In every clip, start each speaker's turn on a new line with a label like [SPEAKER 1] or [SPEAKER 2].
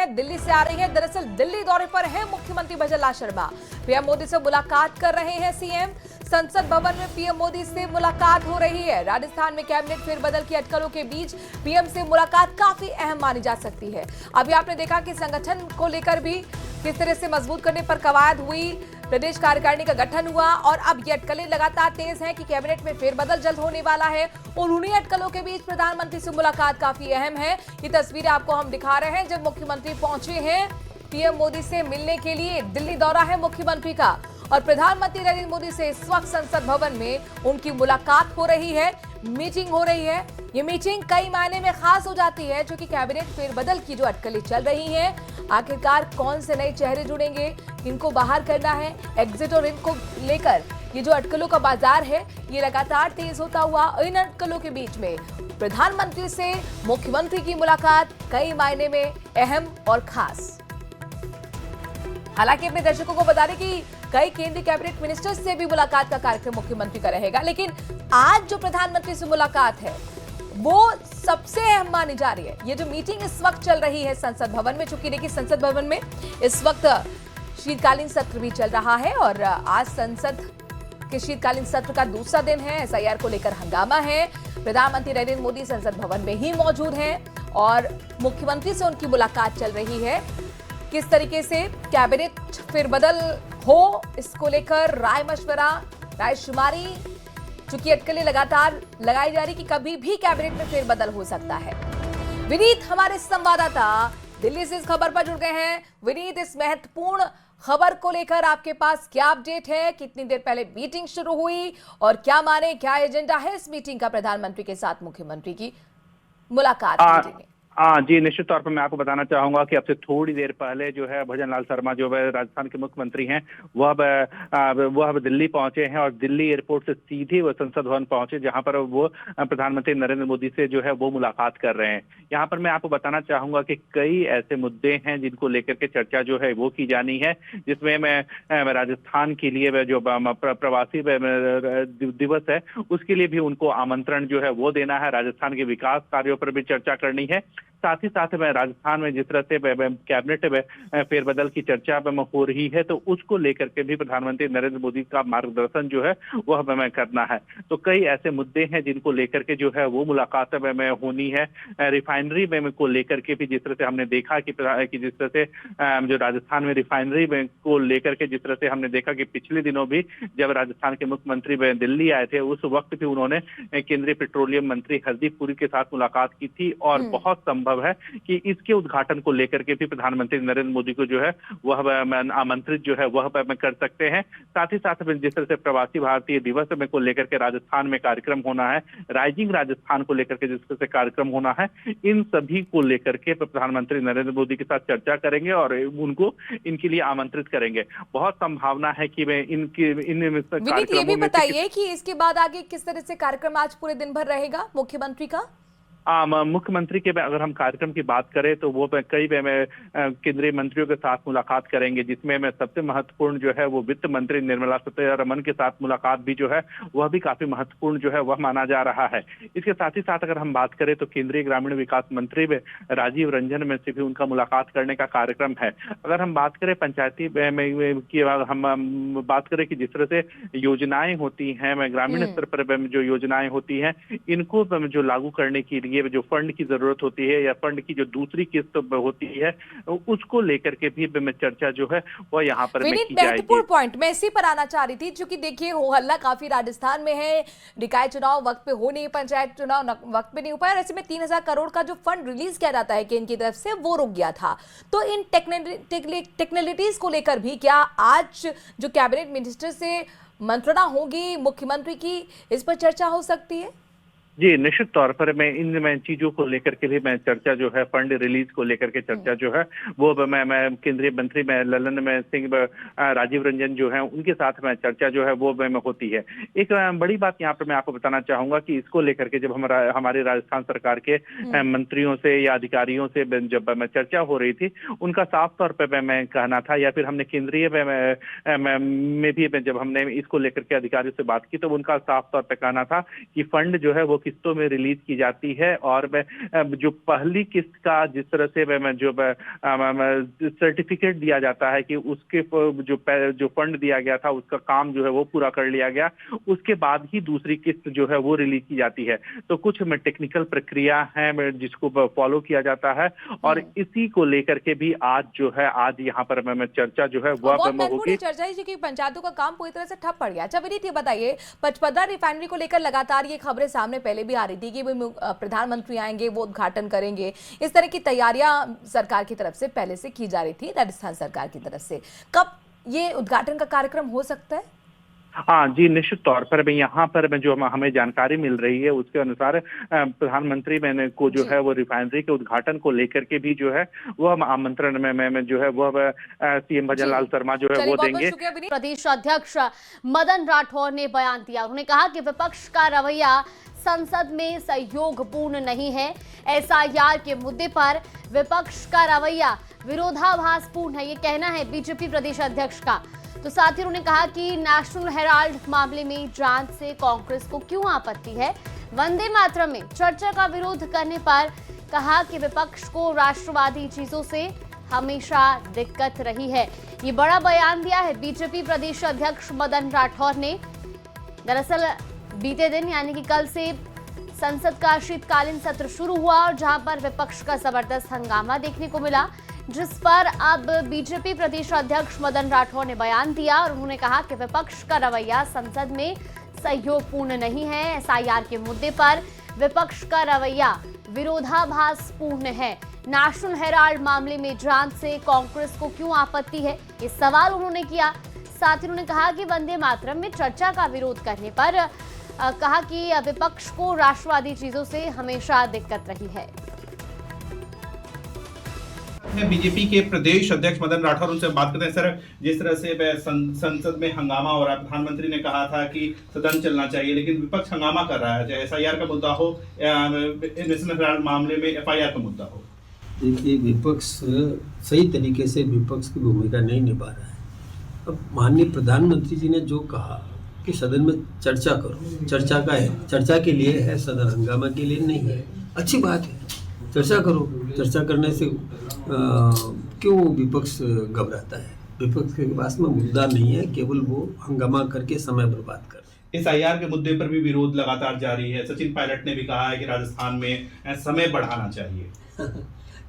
[SPEAKER 1] हैं, दिल्ली से आ रही हैं। दरअसल दिल्ली दौरे पर है मुख्यमंत्री भजनलाल शर्मा। पीएम मोदी से मुलाकात कर रहे हैं सीएम। संसद भवन में पीएम मोदी से मुलाकात हो रही है। राजस्थान में कैबिनेट फेरबदल की अटकलों के बीच पीएम से मुलाकात काफी अहम मानी जा सकती है। अभी आपने देखा कि संगठन को लेकर भी किस तरह से मजबूत करने पर कवायद हुई, प्रदेश कार्यकारिणी का गठन हुआ और अब ये अटकलें लगातार तेज हैं कि कैबिनेट में फेरबदल जल्द होने वाला है और उन्हीं अटकलों के बीच प्रधानमंत्री से मुलाकात काफी अहम है। ये तस्वीरें आपको हम दिखा रहे हैं जब मुख्यमंत्री पहुंचे हैं पीएम मोदी से मिलने के लिए। दिल्ली दौरा है मुख्यमंत्री का और प्रधानमंत्री नरेंद्र मोदी से इस वक्त संसद भवन में उनकी मुलाकात हो रही है, मीटिंग हो रही है। ये मीटिंग कई मायने में खास हो जाती है क्योंकि कैबिनेट फेरबदल की जो अटकलें चल रही हैं, आखिरकार कौन से नए चेहरे जुड़ेंगे, इनको बाहर करना है, एग्जिट और इनको लेकर ये जो अटकलों का बाजार है ये लगातार तेज होता हुआ इन अटकलों के बीच में प्रधानमंत्री से मुख्यमंत्री की मुलाकात कई मायने में अहम और खास। हालांकि अपने दर्शकों को बता दें कि कई केंद्रीय कैबिनेट मिनिस्टर्स से भी मुलाकात का कार्यक्रम मुख्यमंत्री का रहेगा, लेकिन आज जो प्रधानमंत्री से मुलाकात है वो सबसे अहम मानी जा रही है। ये जो मीटिंग इस वक्त चल रही है संसद भवन में, चूंकि देखिए संसद भवन में इस वक्त शीतकालीन सत्र भी चल रहा है और आज संसद के शीतकालीन सत्र का दूसरा दिन है। एसआईआर को लेकर हंगामा है। प्रधानमंत्री नरेंद्र मोदी संसद भवन में ही मौजूद हैं और मुख्यमंत्री से उनकी मुलाकात चल रही है। किस तरीके से कैबिनेट फेरबदल हो, इसको लेकर राय मशवरा, रायशुमारी, चूंकि अटकलें लगातार लगाई जा रही कि कभी भी कैबिनेट में फेरबदल हो सकता है। विनीत हमारे संवाददाता दिल्ली से इस खबर पर जुड़ गए हैं। विनीत, इस महत्वपूर्ण खबर को लेकर आपके पास क्या अपडेट है? कितनी देर पहले मीटिंग शुरू हुई और क्या माने क्या एजेंडा है इस मीटिंग का? प्रधानमंत्री के साथ मुख्यमंत्री की मुलाकात मीटिंग में।
[SPEAKER 2] जी, निश्चित तौर पर मैं आपको बताना चाहूंगा कि अब से थोड़ी देर पहले जो है भजनलाल शर्मा जो है राजस्थान के मुख्यमंत्री हैं वह अब दिल्ली पहुंचे हैं और दिल्ली एयरपोर्ट से सीधे वो संसद भवन पहुंचे जहां पर वो प्रधानमंत्री नरेंद्र मोदी से जो है वो मुलाकात कर रहे हैं। यहां पर मैं आपको बताना चाहूंगा कि कई ऐसे मुद्दे हैं जिनको लेकर के चर्चा जो है वो की जानी है, जिसमें मैं राजस्थान के लिए जो प्रवासी दिवस है उसके लिए भी उनको आमंत्रण जो है वो देना है। राजस्थान के विकास कार्यों पर भी चर्चा करनी है। साथ ही साथ में राजस्थान में जिस तरह से कैबिनेट फेरबदल की चर्चा हो रही है तो उसको लेकर के भी प्रधानमंत्री नरेंद्र मोदी का मार्गदर्शन जो है वह करना है। तो कई ऐसे मुद्दे हैं जिनको लेकर के जो है वो मुलाकात में होनी है। रिफाइनरी में को लेकर के भी जिस तरह से हमने देखा कि जिस तरह से जो राजस्थान में रिफाइनरी में को लेकर के जिस तरह से हमने देखा कि पिछले दिनों भी जब राजस्थान के मुख्यमंत्री दिल्ली आए थे उस वक्त भी उन्होंने केंद्रीय पेट्रोलियम मंत्री हरदीप पुरी के साथ मुलाकात की थी और बहुत संभव है कि इसके उद्घाटन को लेकर के भी प्रधानमंत्री नरेंद्र मोदी को जो है वह आमंत्रित जो है वह कर सकते हैं। साथ ही साथ जिस तरह से प्रवासी भारतीय दिवस में को लेकर के राजस्थान में कार्यक्रम होना है, राइजिंग राजस्थान को लेकर के जिस तरह से कार्यक्रम होना है, इन सभी को लेकर के प्रधानमंत्री नरेंद्र मोदी के साथ चर्चा करेंगे और उनको इनके लिए आमंत्रित करेंगे। बहुत संभावना है कि वे इन
[SPEAKER 1] विनीत ये भी बताइए कि इसके बाद आगे किस तरह से कार्यक्रम आज पूरे दिन भर रहेगा मुख्यमंत्री का?
[SPEAKER 2] मुख्यमंत्री के अगर हम कार्यक्रम की बात करें तो वो कई केंद्रीय मंत्रियों के साथ मुलाकात करेंगे, जिसमें सबसे महत्वपूर्ण जो है वो वित्त मंत्री निर्मला सीतारमण के साथ मुलाकात भी जो है वह भी काफी महत्वपूर्ण जो है वह माना जा रहा है। इसके साथ ही साथ अगर हम बात करें तो केंद्रीय ग्रामीण विकास मंत्री राजीव रंजन में से भी उनका मुलाकात करने का कार्यक्रम है। अगर हम बात करें पंचायती की हम बात करें कि जिस तरह से योजनाएं होती हैं ग्रामीण स्तर पर जो योजनाएं होती हैं इनको जो लागू करने के लिए जो फंड की जरूरत होती है या फंड की जो दूसरी किस्त होती है उसको लेकर के भी चर्चा जो है वो यहाँ पर की जाएगी।
[SPEAKER 1] महत्वपूर्ण पॉइंट मैं इसी पर आना चाह रही थी, क्योंकि देखिए हो हल्ला काफी राजस्थान में है, निकाय चुनाव वक्त पे हो नहीं, पंचायत चुनाव वक्त पे नहीं हो पाया और ऐसे में 3000 करोड़ का जो फंड रिलीज किया जाता है केंद्र की तरफ से वो रुक गया था। तो इन टेक्निकलिटीज को लेकर भी क्या आज जो कैबिनेट मिनिस्टर से मंत्रणा होगी मुख्यमंत्री की, इस पर चर्चा हो सकती है?
[SPEAKER 2] जी, निश्चित तौर पर मैं इन चीजों को लेकर के भी चर्चा जो है फंड रिलीज को लेकर के चर्चा जो है वो मैं केंद्रीय मंत्री ललन सिंह राजीव रंजन जो है उनके साथ में चर्चा जो है वो होती है। एक बड़ी बात यहाँ पर मैं आपको बताना चाहूंगा कि इसको लेकर के जब हमारे राजस्थान सरकार के मंत्रियों से या अधिकारियों से जब चर्चा हो रही थी उनका साफ तौर पर मैं कहना था या फिर हमने केंद्रीय में भी जब हमने इसको लेकर के अधिकारियों से बात की तो उनका साफ तौर पर कहना था कि फंड जो है वो किस्तों में रिलीज की जाती है। और जो पहली किस्त का जिस तरह से जो सर्टिफिकेट दिया जाता है कि उसके जो फंड दिया गया था उसका काम जो है वो पूरा कर लिया गया, उसके बाद ही दूसरी किस्त जो है वो रिलीज की जाती है। तो कुछ टेक्निकल प्रक्रिया है जिसको फॉलो किया जाता है और इसी को लेकर के भी आज जो है आज यहाँ पर चर्चा जो है वह होगी।
[SPEAKER 1] चर्चा है कि पंचायतों का काम पूरी तरह से ठप पड़ गया। अच्छा विनीत ये बताइए, पचपदरा रिफाइनरी को लेकर लगातार ये खबरें सामने पहले भी आ रही थी कि प्रधानमंत्री आएंगे, वो उद्घाटन करेंगे, इस तरह की तैयारियां सरकार की तरफ से पहले से की जा रही थी, राजस्थान सरकार की तरफ से। कब ये उद्घाटन का कार्यक्रम हो सकता है?
[SPEAKER 2] हाँ जी, निश्चित तौर पर यहाँ पर जो हमें जानकारी मिल रही है उसके अनुसार प्रधानमंत्री को जो है वो रिफाइनरी के उद्घाटन को लेकर के भी जो है वह आमंत्रण में जो है वह सीएम भजन लाल शर्मा जो है वो देंगे।
[SPEAKER 3] प्रदेश अध्यक्ष मदन राठौर ने बयान दिया। उन्होंने कहा कि विपक्ष का रवैया संसद में सहयोगपूर्ण नहीं है। एसआईआर के मुद्दे पर विपक्ष का रवैया विरोधाभासपूर्ण है, ये कहना है बीजेपी प्रदेश अध्यक्ष का। तो साथ ही उन्होंने कहा कि नेशनल हेराल्ड मामले में जांच से कांग्रेस को क्यों आपत्ति है। वंदे मातरम में चर्चा का विरोध करने पर कहा कि विपक्ष को राष्ट्रवादी चीजों से हमेशा दिक्कत रही है। ये बड़ा बयान दिया है बीजेपी प्रदेश अध्यक्ष मदन राठौर ने। दरअसल बीते दिन यानी कि कल से संसद का शीतकालीन सत्र शुरू हुआ और जहां पर विपक्ष का जबरदस्त हंगामा देखने को मिला, जिस पर अब बीजेपी प्रदेश अध्यक्ष मदन राठौर ने बयान दिया और उन्होंने कहा कि विपक्ष का रवैया संसद में सहयोगपूर्ण नहीं है। एसआईआर के मुद्दे पर विपक्ष का रवैया विरोधाभासपूर्ण है। नेशनल हेराल्ड मामले में जांच से कांग्रेस को क्यों आपत्ति है, ये सवाल उन्होंने किया। साथ ही उन्होंने कहा कि वंदे मातरम में चर्चा का विरोध करने पर कहा कि विपक्ष को राष्ट्रवादी चीजों से हमेशा दिक्कत रही है।
[SPEAKER 4] बीजेपी के प्रदेश अध्यक्ष मदन राठौर, उनसे बात करते हैं। सर, जिस तरह से संसद में हंगामा हो रहा है, प्रधानमंत्री ने कहा था कि सदन चलना चाहिए, लेकिन विपक्ष हंगामा कर रहा है, चाहे एसआईआर का मुद्दा हो, नेशनल हेराल्ड मामले में एफआईआर का मुद्दा हो।
[SPEAKER 5] देखिए, विपक्ष सही तरीके से विपक्ष की भूमिका नहीं निभा रहा है। अब माननीय प्रधानमंत्री जी ने जो कहा कि सदन में चर्चा करो, चर्चा के लिए है, सदन हंगामा के लिए नहीं है। अच्छी बात है, चर्चा करो। चर्चा करने से क्यों विपक्ष घबराता है? विपक्ष के पास में मुद्दा नहीं है, केवल वो हंगामा करके समय बर्बाद कर रहे हैं।
[SPEAKER 4] एसआईआर के मुद्दे पर भी विरोध लगातार जारी है। सचिन पायलट ने भी कहा है कि राजस्थान में समय बढ़ाना चाहिए।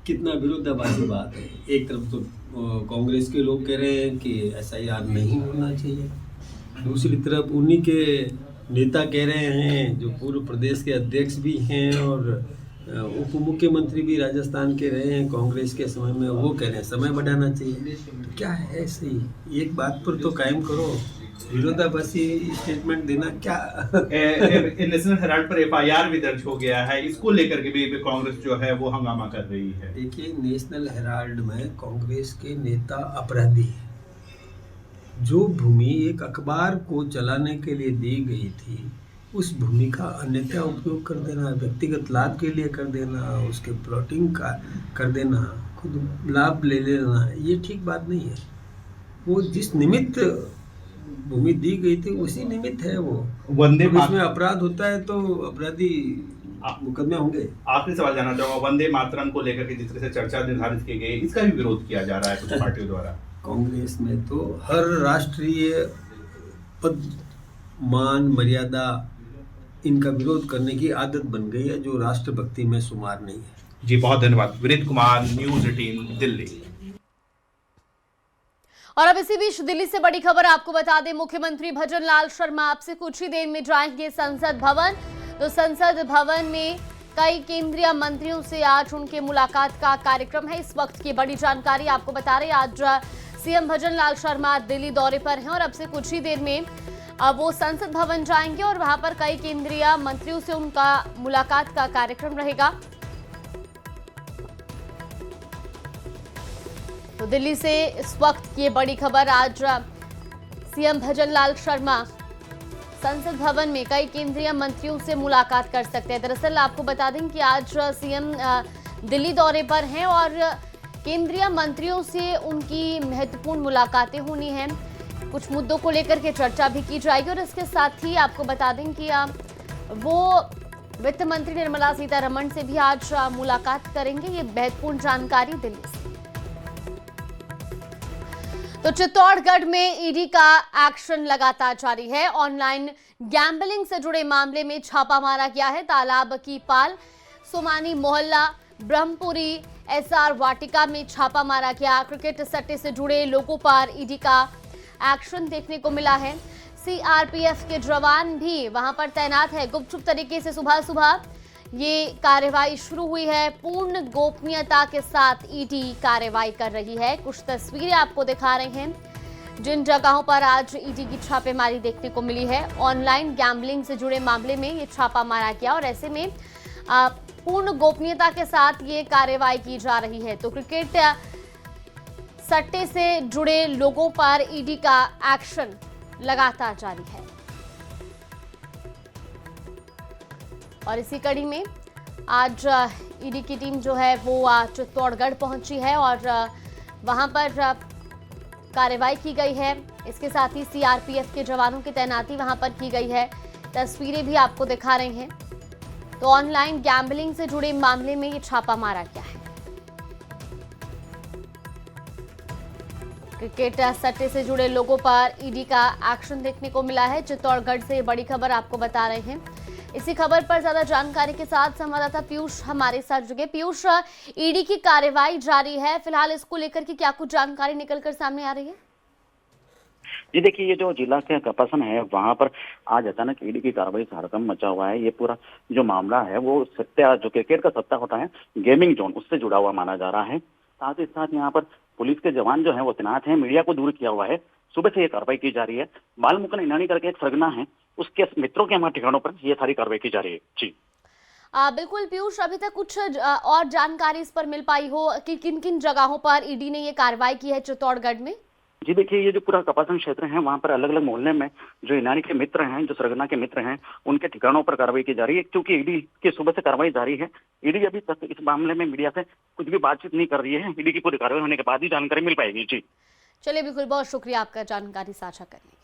[SPEAKER 5] कितना विरोधाभासी बात है। एक तरफ तो कांग्रेस के लोग कह रहे हैं कि एसआईआर नहीं होना चाहिए, दूसरी तरफ उन्हीं के नेता कह रहे हैं जो पूर्व प्रदेश के अध्यक्ष भी हैं और उप मुख्यमंत्री भी राजस्थान के रहे हैं कांग्रेस के समय में, वो कह रहे हैं समय बढ़ाना चाहिए। तो क्या है, सही एक बात पर तो कायम करो, विरोधाभासी स्टेटमेंट देना क्या।
[SPEAKER 4] नेशनल हेराल्ड पर एफआईआर भी दर्ज हो गया है, इसको लेकर के भी कांग्रेस जो है वो हंगामा कर रही है।
[SPEAKER 5] देखिए, नेशनल हेराल्ड में कांग्रेस के नेता अपराधी हैं। जो भूमि एक अखबार को चलाने के लिए दी गई थी, उस भूमि का अन्यथा उपयोग कर देना, व्यक्तिगत लाभ के लिए कर देना, उसके प्लॉटिंग का कर देना, खुद लाभ ले लेना, ये ठीक बात नहीं है। वो जिस निमित्त भूमि दी गई थी उसी निमित्त है वो।
[SPEAKER 4] वंदे
[SPEAKER 5] इसमें अपराध होता है तो अपराधी मुकदमे होंगे।
[SPEAKER 4] आखिरी सवाल जानना चाहूँगा, वंदे मातरम को लेकर के जिस तरह से चर्चा निर्धारित की गई, इसका भी विरोध किया जा रहा है कुछ पार्टियों द्वारा।
[SPEAKER 5] कांग्रेस में तो हर राष्ट्रीय पद, मान, मर्यादा, इनका विरोध करने की आदत बन गई है, जो राष्ट्रभक्ति में शुमार नहीं है।
[SPEAKER 4] जी बहुत धन्यवाद। विनीत कुमार, न्यूज़ 18 दिल्ली।
[SPEAKER 3] और अब इसी बीच दिल्ली से बड़ी खबर आपको बता दें, मुख्यमंत्री भजन लाल शर्मा आपसे कुछ ही देर में जाएंगे संसद भवन। तो संसद भवन में कई केंद्रीय मंत्रियों से आज उनके मुलाकात का कार्यक्रम है। इस वक्त की बड़ी जानकारी आपको बता रहे, आज सीएम भजन लाल शर्मा दिल्ली दौरे पर हैं और अब से कुछ ही देर में अब वो संसद भवन जाएंगे और वहां पर कई केंद्रीय मंत्रियों से उनका मुलाकात का कार्यक्रम रहेगा। तो दिल्ली से इस वक्त की बड़ी खबर, आज सीएम भजन लाल शर्मा संसद भवन में कई केंद्रीय मंत्रियों से मुलाकात कर सकते हैं। दरअसल आपको बता दें कि आज सीएम दिल्ली दौरे पर हैं और केंद्रीय मंत्रियों से उनकी महत्वपूर्ण मुलाकातें होनी हैं। कुछ मुद्दों को लेकर के चर्चा भी की जाएगी और इसके साथ ही आपको बता दें कि वो वित्त मंत्री निर्मला सीतारमण से भी आज मुलाकात करेंगे। ये महत्वपूर्ण जानकारी दिल्ली से। तो चित्तौड़गढ़ में ईडी का एक्शन लगातार जारी है। ऑनलाइन गैम्बलिंग से जुड़े मामले में छापा मारा गया है। तालाब की पाल, सोमानी मोहल्ला, ब्रह्मपुरी, एसआर वाटिका में छापा मारा गया। क्रिकेट सट्टे से जुड़े लोगों पर ईडी का एक्शन देखने को मिला है। सीआरपीएफ के जवान भी वहां पर तैनात है। गुपचुप तरीके से सुबह सुबह ये कार्रवाई शुरू हुई है। पूर्ण गोपनीयता के साथ ईडी कार्रवाई कर रही है। कुछ तस्वीरें आपको दिखा रहे हैं जिन जगहों पर आज ईडी की छापेमारी देखने को मिली है। ऑनलाइन गैम्बलिंग से जुड़े मामले में ये छापा मारा गया और ऐसे में पूर्ण गोपनीयता के साथ ये कार्रवाई की जा रही है। तो क्रिकेट सट्टे से जुड़े लोगों पर ईडी का एक्शन लगातार जारी है। और इसी कड़ी में आज ईडी की टीम जो है वो चित्तौड़गढ़ पहुंची है और वहां पर कार्रवाई की गई है। इसके साथ ही सीआरपीएफ के जवानों की तैनाती वहां पर की गई है। तस्वीरें भी आपको दिखा रहे हैं। तो ऑनलाइन गैम्बलिंग से जुड़े मामले में ये छापा मारा गया है। क्रिकेट सट्टे से जुड़े लोगों पर ईडी का एक्शन देखने को मिला है। चित्तौड़गढ़ से बड़ी खबर आपको बता रहे हैं। इसी खबर पर ज्यादा जानकारी के साथ संवाददाता पीयूष हमारे साथ जुड़े। पीयूष, ईडी की कार्रवाई जारी है, फिलहाल इसको लेकर के क्या कुछ जानकारी निकलकर सामने आ रही है?
[SPEAKER 6] जी देखिए, ये जो जिला के कपासन है वहां पर आज अचानक ईडी की कार्रवाई से हड़कंप मचा हुआ है। ये पूरा जो मामला है वो सट्टा, जो क्रिकेट का सट्टा होता है, गेमिंग जोन, उससे जुड़ा हुआ माना जा रहा है। साथ ही साथ यहाँ पर पुलिस के जवान जो है वो तैनात हैं। मीडिया को दूर किया हुआ है। सुबह से ये कार्रवाई की जा रही है। बालमुकुंद ईनानी करके एक सरगना है, उसके मित्रों के हमारे ठिकानों पर ये सारी कार्रवाई की जा रही है। जी
[SPEAKER 3] बिल्कुल पीयूष, अभी तक कुछ और जानकारी इस पर मिल पाई हो कि किन किन जगहों पर ईडी ने ये कार्रवाई की है चित्तौड़गढ़ में?
[SPEAKER 6] जी देखिए, ये जो पूरा कपासन क्षेत्र है वहाँ पर अलग अलग मोहल्ले में जो ईनानी के मित्र हैं, जो सरगना के मित्र हैं, उनके ठिकानों पर कार्रवाई की जा रही है। क्योंकि ईडी की सुबह से कार्रवाई जारी है। ईडी अभी तक इस मामले में मीडिया से कुछ भी बातचीत नहीं कर रही है। ईडी की पूरी कार्रवाई होने के बाद ही जानकारी मिल पाएगी। जी
[SPEAKER 3] चलिए, बिल्कुल, बहुत शुक्रिया आपका जानकारी साझा करने।